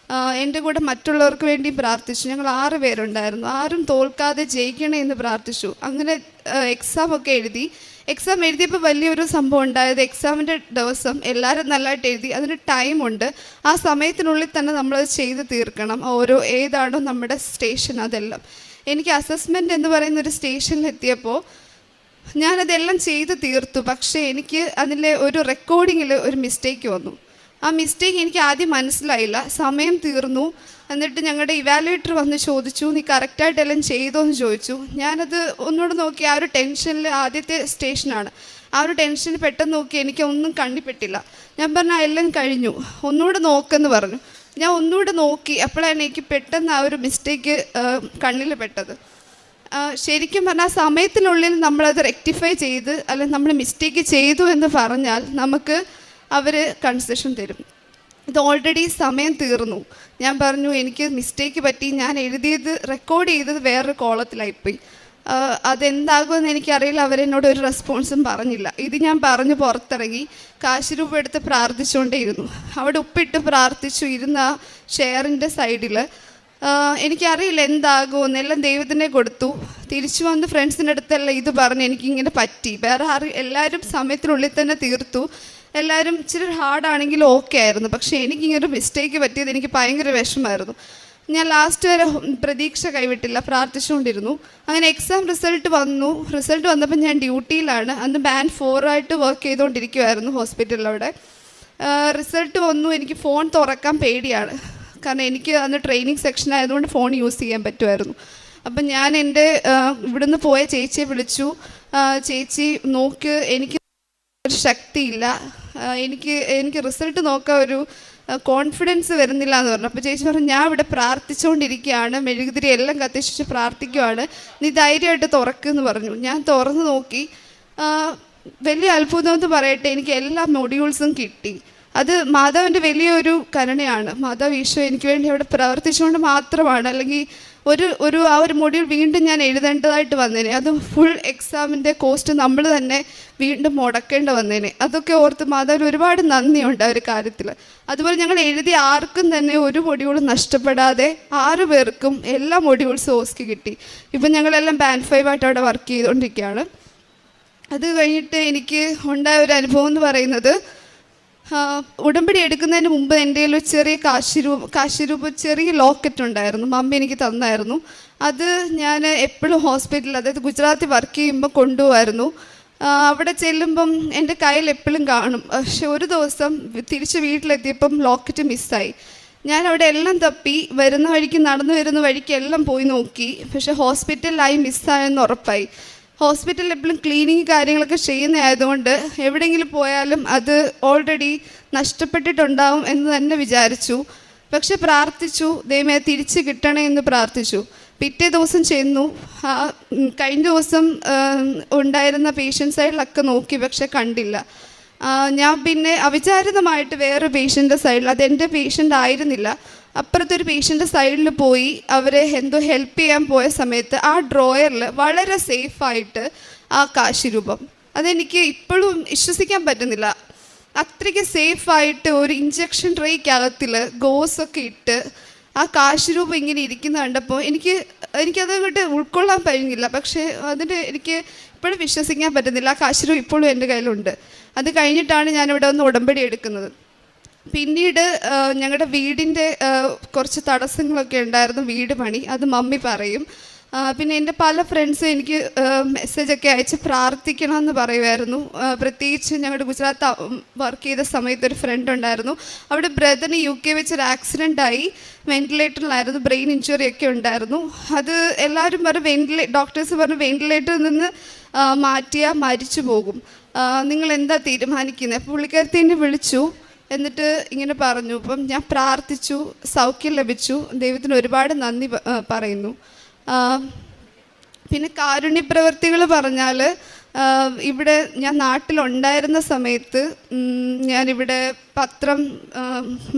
എൻ്റെ കൂടെ മറ്റുള്ളവർക്ക് വേണ്ടി പ്രാർത്ഥിച്ചു. ഞങ്ങൾ 6 പേരുണ്ടായിരുന്നു. ആരും തോൽക്കാതെ ജയിക്കണേ എന്ന് പ്രാർത്ഥിച്ചു. അങ്ങനെ എക്സാമൊക്കെ എഴുതി. എക്സാം എഴുതിയപ്പോൾ വലിയൊരു സംഭവം ഉണ്ടായത്, എക്സാമിൻ്റെ ദിവസം എല്ലാവരും നല്ലതായിട്ട് എഴുതി. അതിന് ടൈമുണ്ട്. ആ സമയത്തിനുള്ളിൽ തന്നെ നമ്മളത് ചെയ്ത് തീർക്കണം. ഏതാണോ നമ്മുടെ സ്റ്റേഷൻ അതെല്ലാം. എനിക്ക് അസസ്മെൻ്റ് എന്ന് പറയുന്നൊരു സ്റ്റേഷനിലെത്തിയപ്പോൾ ഞാനതെല്ലാം ചെയ്ത് തീർത്തു. പക്ഷേ എനിക്ക് അതിലെ ഒരു റെക്കോർഡിങ്ങിൽ ഒരു മിസ്റ്റേക്ക് വന്നു. ആ മിസ്റ്റേക്ക് എനിക്ക് ആദ്യം മനസ്സിലായില്ല. സമയം തീർന്നു. എന്നിട്ട് ഞങ്ങളുടെ ഇവാലുവേറ്റർ വന്ന് ചോദിച്ചു, നീ കറക്റ്റായിട്ടെല്ലാം ചെയ്തോ എന്ന് ചോദിച്ചു. ഞാനത് ഒന്നുകൂടെ നോക്കി. ആ ഒരു ടെൻഷനിൽ, ആദ്യത്തെ സ്റ്റേഷനാണ്, ആ ഒരു ടെൻഷനിൽ പെട്ടെന്ന് നോക്കി. എനിക്ക് ഒന്നും കണ്ണിപ്പെട്ടില്ല. ഞാൻ പറഞ്ഞു എല്ലാം കഴിഞ്ഞു, ഒന്നുകൂടെ നോക്കെന്ന് പറഞ്ഞു. ഞാൻ ഒന്നുകൂടെ നോക്കി. അപ്പോഴാണ് എനിക്ക് പെട്ടെന്ന് ആ ഒരു മിസ്റ്റേക്ക് കണ്ണിൽ പെട്ടത്. ശരിക്കും പറഞ്ഞാൽ സമയത്തിനുള്ളിൽ നമ്മളത് റെക്ടിഫൈ ചെയ്ത്, അല്ലെങ്കിൽ നമ്മൾ മിസ്റ്റേക്ക് ചെയ്തു എന്ന് പറഞ്ഞാൽ നമുക്ക് അവർ കൺസെഷൻ തരും. ഇത് ഓൾറെഡി സമയം തീർന്നു. ഞാൻ പറഞ്ഞു എനിക്ക് മിസ്റ്റേക്ക് പറ്റി, ഞാൻ എഴുതിയത് റെക്കോർഡ് ചെയ്തത് വേറൊരു കോളത്തിലായിപ്പോയി. അതെന്താകുമെന്ന് എനിക്കറിയില്ല. അവരെന്നോട് ഒരു റെസ്പോൺസും പറഞ്ഞില്ല. ഇത് ഞാൻ പറഞ്ഞു പുറത്തിറങ്ങി കാശ് രൂപ എടുത്ത് പ്രാർത്ഥിച്ചുകൊണ്ടേയിരുന്നു. അവിടെ ഉപ്പിട്ട് പ്രാർത്ഥിച്ചു ഇരുന്ന ആ ചെയറിൻ്റെ സൈഡിൽ. എനിക്കറിയില്ല എന്താകുമെന്ന്. എല്ലാം ദൈവത്തിനെ കൊടുത്തു. തിരിച്ചു വന്ന് ഫ്രണ്ട്സിൻ്റെ അടുത്തെല്ലാം ഇത് പറഞ്ഞ് എനിക്കിങ്ങനെ പറ്റി. എല്ലാവരും സമയത്തിനുള്ളിൽ തന്നെ തീർത്തു. എല്ലാവരും ഇച്ചിരി ഹാർഡാണെങ്കിലും ഓക്കെ ആയിരുന്നു. പക്ഷേ എനിക്കിങ്ങനൊരു മിസ്റ്റേക്ക് പറ്റിയത് എനിക്ക് ഭയങ്കര വിഷമമായിരുന്നു. ഞാൻ ലാസ്റ്റ് വരെ പ്രതീക്ഷ കൈവിട്ടില്ല, പ്രാർത്ഥിച്ചുകൊണ്ടിരുന്നു. അങ്ങനെ എക്സാം റിസൾട്ട് വന്നപ്പോൾ ഞാൻ ഡ്യൂട്ടിയിലാണ്. അന്ന് ബാൻഡ് 4 ആയിട്ട് വർക്ക് ചെയ്തുകൊണ്ടിരിക്കുമായിരുന്നു ഹോസ്പിറ്റലിലവിടെ. റിസൾട്ട് വന്നു. എനിക്ക് ഫോൺ തുറക്കാൻ പേടിയാണ്. കാരണം എനിക്ക് അന്ന് ട്രെയിനിങ് സെക്ഷൻ ആയതുകൊണ്ട് ഫോൺ യൂസ് ചെയ്യാൻ പറ്റുമായിരുന്നു. അപ്പം ഞാൻ എൻ്റെ ഇവിടുന്ന് പോയ ചേച്ചിയെ വിളിച്ചു. ചേച്ചി നോക്ക്, എനിക്ക് ശക്തിയില്ല, എനിക്ക് റിസൾട്ട് നോക്കാൻ ഒരു കോൺഫിഡൻസ് വരുന്നില്ല എന്ന് പറഞ്ഞു. അപ്പോൾ ചേച്ചി പറഞ്ഞു, ഞാൻ ഇവിടെ പ്രാർത്ഥിച്ചുകൊണ്ടിരിക്കുകയാണ്, മെഴുകുതിരി എല്ലാം കത്തിച്ച് പ്രാർത്ഥിക്കുവാണ്, നീ ധൈര്യമായിട്ട് തുറക്കുമെന്ന് പറഞ്ഞു. ഞാൻ തുറന്ന് നോക്കി. വലിയ അത്ഭുതം എന്ന് പറയട്ടെ, എനിക്ക് എല്ലാ മൊഡ്യൂൾസും കിട്ടി. അത് മാതാവിൻ്റെ വലിയൊരു കരുണയാണ്. മാതാവ് ഈശോ എനിക്ക് വേണ്ടി അവിടെ പ്രവർത്തിച്ചുകൊണ്ട് മാത്രമാണ്. അല്ലെങ്കിൽ ആ ഒരു മൊഡ്യൂൾ വീണ്ടും ഞാൻ എഴുതേണ്ടതായിട്ട് വന്നേനെ. അത് ഫുൾ എക്സാമിൻ്റെ കോസ്റ്റ് നമ്മൾ തന്നെ വീണ്ടും മുടക്കേണ്ടി വന്നേനെ. അതൊക്കെ ഓർത്ത് മാതാവിന് ഒരുപാട് നന്ദിയുണ്ട് ആ ഒരു കാര്യത്തിൽ. അതുപോലെ ഞങ്ങൾ എഴുതിയ ആർക്കും തന്നെ ഒരു മൊഡ്യൂളും നഷ്ടപ്പെടാതെ 6 പേർക്കും എല്ലാ മൊഡ്യൂൾസും ഓസ്കി കിട്ടി. ഇപ്പം ഞങ്ങളെല്ലാം ബാൻഡ് 5 ആയിട്ട് അവിടെ വർക്ക് ചെയ്തുകൊണ്ടിരിക്കുകയാണ്. അത് കഴിഞ്ഞിട്ട് എനിക്ക് ഉണ്ടായ ഒരു അനുഭവം എന്ന് പറയുന്നത്, ഉടമ്പടി എടുക്കുന്നതിന് മുമ്പ് എൻ്റെ കയ്യിൽ ചെറിയ കാശ് രൂപ ചെറിയ ലോക്കറ്റ് ഉണ്ടായിരുന്നു. മമ്മി എനിക്ക് തന്നായിരുന്നു. അത് ഞാൻ എപ്പോഴും ഹോസ്പിറ്റലിൽ, അതായത് ഗുജറാത്തിൽ വർക്ക് ചെയ്യുമ്പോൾ കൊണ്ടുപോകായിരുന്നു. അവിടെ ചെല്ലുമ്പം എൻ്റെ കയ്യിൽ എപ്പോഴും കാണും. പക്ഷെ ഒരു ദിവസം തിരിച്ച് വീട്ടിലെത്തിയപ്പം ലോക്കറ്റ് മിസ്സായി. ഞാൻ അവിടെ എല്ലാം തപ്പി, നടന്നു വരുന്ന വഴിക്ക് എല്ലാം പോയി നോക്കി. പക്ഷെ ഹോസ്പിറ്റലിലായി മിസ്സായെന്ന് ഉറപ്പായി. ഹോസ്പിറ്റലിൽ എപ്പോഴും ക്ലീനിങ് കാര്യങ്ങളൊക്കെ ചെയ്യുന്നതായതുകൊണ്ട് എവിടെയെങ്കിലും പോയാലും അത് ഓൾറെഡി നഷ്ടപ്പെട്ടിട്ടുണ്ടാവും എന്ന് തന്നെ വിചാരിച്ചു. പക്ഷെ പ്രാർത്ഥിച്ചു, ദൈവമേ തിരിച്ച് കിട്ടണേ എന്ന് പ്രാർത്ഥിച്ചു. പിറ്റേ ദിവസം ചെന്നു. കഴിഞ്ഞ ദിവസം ഉണ്ടായിരുന്ന പേഷ്യൻ്റ് സൈഡിലൊക്കെ നോക്കി, പക്ഷെ കണ്ടില്ല. ഞാൻ പിന്നെ അവിചാരിതമായിട്ട് വേറെ പേഷ്യൻ്റെ സൈഡിൽ, അതെൻ്റെ പേഷ്യൻ്റ് ആയിരുന്നില്ല, അപ്പുറത്തൊരു പേഷ്യൻ്റെ സൈഡിൽ പോയി അവരെ എന്തോ ഹെൽപ്പ് ചെയ്യാൻ പോയ സമയത്ത് ആ ഡ്രോയറിൽ വളരെ സേഫായിട്ട് ആ കാശ് രൂപം, അതെനിക്ക് ഇപ്പോഴും വിശ്വസിക്കാൻ പറ്റുന്നില്ല. അത്രയ്ക്ക് സേഫായിട്ട് ഒരു ഇഞ്ചക്ഷൻ ട്രേക്കകത്തിൽ ഗോസൊക്കെ ഇട്ട് ആ കാശ് രൂപം ഇങ്ങനെ ഇരിക്കുന്ന കണ്ടപ്പോൾ എനിക്കതങ്ങോട്ട് ഉൾക്കൊള്ളാൻ കഴിഞ്ഞില്ല. പക്ഷേ എനിക്ക് ഇപ്പോഴും വിശ്വസിക്കാൻ പറ്റുന്നില്ല. ആ കാശ് രൂപം ഇപ്പോഴും എൻ്റെ കയ്യിലുണ്ട്. അത് കഴിഞ്ഞിട്ടാണ് ഞാനിവിടെ ഒന്ന് ഉടമ്പടി എടുക്കുന്നത്. പിന്നീട് ഞങ്ങളുടെ വീടിൻ്റെ കുറച്ച് തടസ്സങ്ങളൊക്കെ ഉണ്ടായിരുന്നു, വീട് പണി, അത് മമ്മി പറയും. പിന്നെ എൻ്റെ പല ഫ്രണ്ട്സും എനിക്ക് മെസ്സേജൊക്കെ അയച്ച് പ്രാർത്ഥിക്കണമെന്ന് പറയുമായിരുന്നു. പ്രത്യേകിച്ച് ഞങ്ങളുടെ ഗുജറാത്ത് വർക്ക് ചെയ്ത സമയത്ത് ഒരു ഫ്രണ്ട് ഉണ്ടായിരുന്നു. അവിടെ ബ്രദറിന് UK വെച്ചൊരു ആക്സിഡൻ്റായി, വെൻറ്റിലേറ്ററിലായിരുന്നു, ബ്രെയിൻ ഇഞ്ചുറി ഒക്കെ ഉണ്ടായിരുന്നു. അത് എല്ലാവരും പറഞ്ഞു, ഡോക്ടേഴ്സ് പറഞ്ഞു വെൻറ്റിലേറ്ററിൽ നിന്ന് മാറ്റിയാൽ മരിച്ചു പോകും, നിങ്ങൾ എന്താ തീരുമാനിക്കുന്നത്? അപ്പോൾ പുള്ളിക്കാരത്തിനെ വിളിച്ചു. എന്നിട്ട് ഇങ്ങനെ പറഞ്ഞു. അപ്പം ഞാൻ പ്രാർത്ഥിച്ചു, സൗഖ്യം ലഭിച്ചു. ദൈവത്തിന് ഒരുപാട് നന്ദി പറയുന്നു. പിന്നെ കാരുണ്യപ്രവർത്തികൾ പറഞ്ഞാൽ ഇവിടെ ഞാൻ നാട്ടിലുണ്ടായിരുന്ന സമയത്ത് ഞാനിവിടെ പത്രം,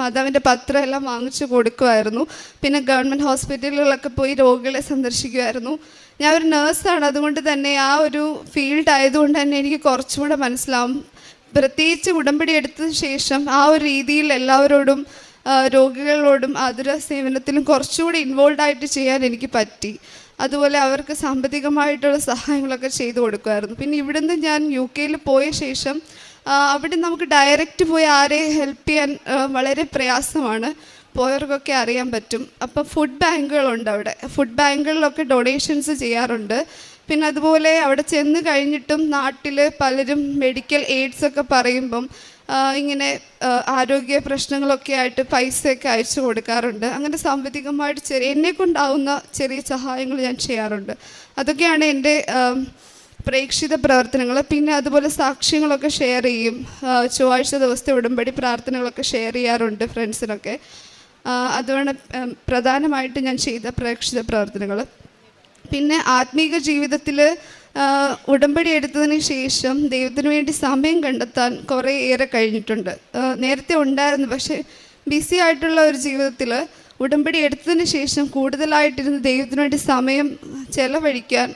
മാതാവിൻ്റെ പത്രം എല്ലാം വാങ്ങിച്ചു കൊടുക്കുമായിരുന്നു. പിന്നെ ഗവൺമെൻറ് ഹോസ്പിറ്റലുകളിലൊക്കെ പോയി രോഗികളെ സന്ദർശിക്കുമായിരുന്നു. ഞാൻ ഒരു നേഴ്സാണ്, അതുകൊണ്ട് തന്നെ ആ ഒരു ഫീൽഡ് ആയതുകൊണ്ട് തന്നെ എനിക്ക് കുറച്ചും കൂടെ മനസ്സിലാവും. പ്രത്യേകിച്ച് ഉടമ്പടി എടുത്തതിന് ശേഷം ആ ഒരു രീതിയിൽ എല്ലാവരോടും രോഗികളോടും ആതുര സേവനത്തിലും കുറച്ചുകൂടി ഇൻവോൾവ് ആയിട്ട് ചെയ്യാൻ എനിക്ക് പറ്റി. അതുപോലെ അവർക്ക് സാമ്പത്തികമായിട്ടുള്ള സഹായങ്ങളൊക്കെ ചെയ്തു കൊടുക്കുമായിരുന്നു. പിന്നെ ഇവിടുന്ന് ഞാൻ UK പോയ ശേഷം അവിടെ നമുക്ക് ഡയറക്റ്റ് പോയി ആരെ ഹെൽപ്പ് ചെയ്യാൻ വളരെ പ്രയാസമാണ്. പോയവർക്കൊക്കെ അറിയാൻ പറ്റും. അപ്പോൾ ഫുഡ് ബാങ്കുകളുണ്ട് അവിടെ. ഫുഡ് ബാങ്കുകളിലൊക്കെ ഡൊണേഷൻസ് ചെയ്യാറുണ്ട്. പിന്നെ അതുപോലെ അവിടെ ചെന്ന് കഴിഞ്ഞിട്ടും നാട്ടിൽ പലരും മെഡിക്കൽ എയ്ഡ്സ് ഒക്കെ പറയുമ്പം ഇങ്ങനെ ആരോഗ്യ പ്രശ്നങ്ങളൊക്കെ ആയിട്ട് പൈസയൊക്കെ അയച്ചു കൊടുക്കാറുണ്ട്. അങ്ങനെ സാമ്പത്തികമായിട്ട് എന്നെക്കൊണ്ടാവുന്ന ചെറിയ സഹായങ്ങൾ ഞാൻ ചെയ്യാറുണ്ട്. അതൊക്കെയാണ് എൻ്റെ പ്രേക്ഷിത പ്രവർത്തനങ്ങൾ. പിന്നെ അതുപോലെ സാക്ഷ്യങ്ങളൊക്കെ ഷെയർ ചെയ്യും. ചൊവ്വാഴ്ച ദിവസത്തെ ഉടമ്പടി പ്രാർത്ഥനകളൊക്കെ ഷെയർ ചെയ്യാറുണ്ട് ഫ്രണ്ട്സിനൊക്കെ. അതുകൊണ്ട് പ്രധാനമായിട്ട് ഞാൻ ചെയ്ത പ്രേക്ഷിത പ്രവർത്തനങ്ങൾ. പിന്നെ ആത്മീക ജീവിതത്തിൽ ഉടമ്പടി എടുത്തതിന് ശേഷം ദൈവത്തിന് വേണ്ടി സമയം കണ്ടെത്താൻ കുറേ ഏറെ കഴിഞ്ഞിട്ടുണ്ട്. നേരത്തെ ഉണ്ടായിരുന്നു, പക്ഷേ ബിസി ആയിട്ടുള്ള ഒരു ജീവിതത്തിൽ ഉടമ്പടി എടുത്തതിന് ശേഷം കൂടുതലായിട്ടിരുന്ന് ദൈവത്തിന് വേണ്ടി സമയം ചെലവഴിക്കാൻ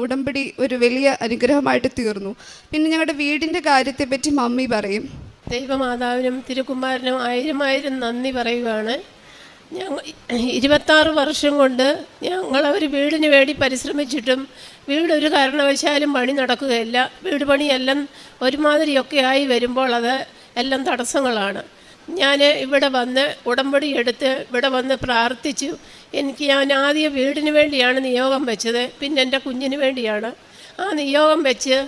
ഉടമ്പടി ഒരു വലിയ അനുഗ്രഹമായിട്ട് തീർന്നു. പിന്നെ ഞങ്ങളുടെ വീടിൻ്റെ കാര്യത്തെപ്പറ്റി മമ്മി പറയും. ദൈവമാതാവിനും തിരുക്കുമാരനും 1000 നന്ദി പറയുകയാണ്. 26 വർഷം കൊണ്ട് ഞങ്ങൾ ഒരു വീടിന് വേണ്ടി പരിശ്രമിച്ചിട്ടും വീടൊരു കാരണവശാലും പണി നടക്കുകയില്ല. വീട് പണിയെല്ലാം ഒരുമാതിരിയൊക്കെ ആയി വരുമ്പോൾ അത് എല്ലാം തടസ്സങ്ങളാണ്. ഞാൻ ഇവിടെ വന്ന് ഉടമ്പടി എടുത്ത് ഇവിടെ വന്ന് പ്രാർത്ഥിച്ചു. ഞാൻ ആദ്യം വീടിന് വേണ്ടിയാണ് നിയോഗം വെച്ചത്, പിന്നെ എൻ്റെ കുഞ്ഞിന് വേണ്ടിയാണ്. ആ നിയോഗം വെച്ച്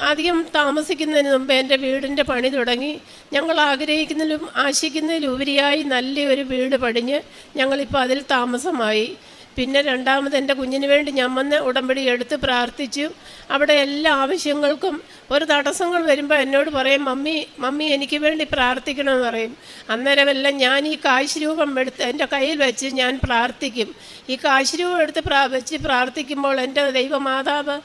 അധികം താമസിക്കുന്നതിന് മുമ്പ് എൻ്റെ വീടിൻ്റെ പണി തുടങ്ങി. ഞങ്ങൾ ആഗ്രഹിക്കുന്നതിലും ആശിക്കുന്നതിലുപരിയായി നല്ലൊരു വീട് പണിഞ്ഞ് ഞങ്ങളിപ്പോൾ അതിൽ താമസമായി. പിന്നെ രണ്ടാമത് എൻ്റെ കുഞ്ഞിന് വേണ്ടി ഞാൻ വന്ന് ഉടമ്പടി എടുത്ത് പ്രാർത്ഥിച്ചു. അവിടെ എല്ലാ ആവശ്യങ്ങൾക്കും ഒരു തടസ്സങ്ങൾ വരുമ്പോൾ എന്നോട് പറയും, മമ്മി എനിക്ക് വേണ്ടി പ്രാർത്ഥിക്കണമെന്ന് പറയും. അന്നേരമെല്ലാം ഞാൻ ഈ കാശ് രൂപം എടുത്ത് എൻ്റെ കയ്യിൽ വെച്ച് ഞാൻ പ്രാർത്ഥിക്കും. ഈ കാശ് രൂപം എടുത്ത് വെച്ച് പ്രാർത്ഥിക്കുമ്പോൾ എൻ്റെ ദൈവമാതാവ്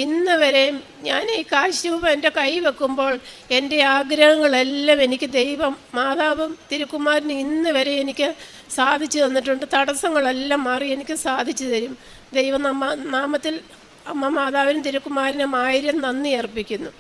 ഇന്ന് വരെയും ഞാൻ ഈ കാശ് രൂപം എൻ്റെ കൈ വെക്കുമ്പോൾ എൻ്റെ ആഗ്രഹങ്ങളെല്ലാം എനിക്ക് ദൈവം മാതാവും തിരുക്കുമാരനും ഇന്ന് വരെ എനിക്ക് സാധിച്ചു തന്നിട്ടുണ്ട്. തടസ്സങ്ങളെല്ലാം മാറി എനിക്ക് സാധിച്ചു തരും. നാമത്തിൽ അമ്മ മാതാവിനും തിരുക്കുമാരനും 1000 നന്ദി അർപ്പിക്കുന്നു.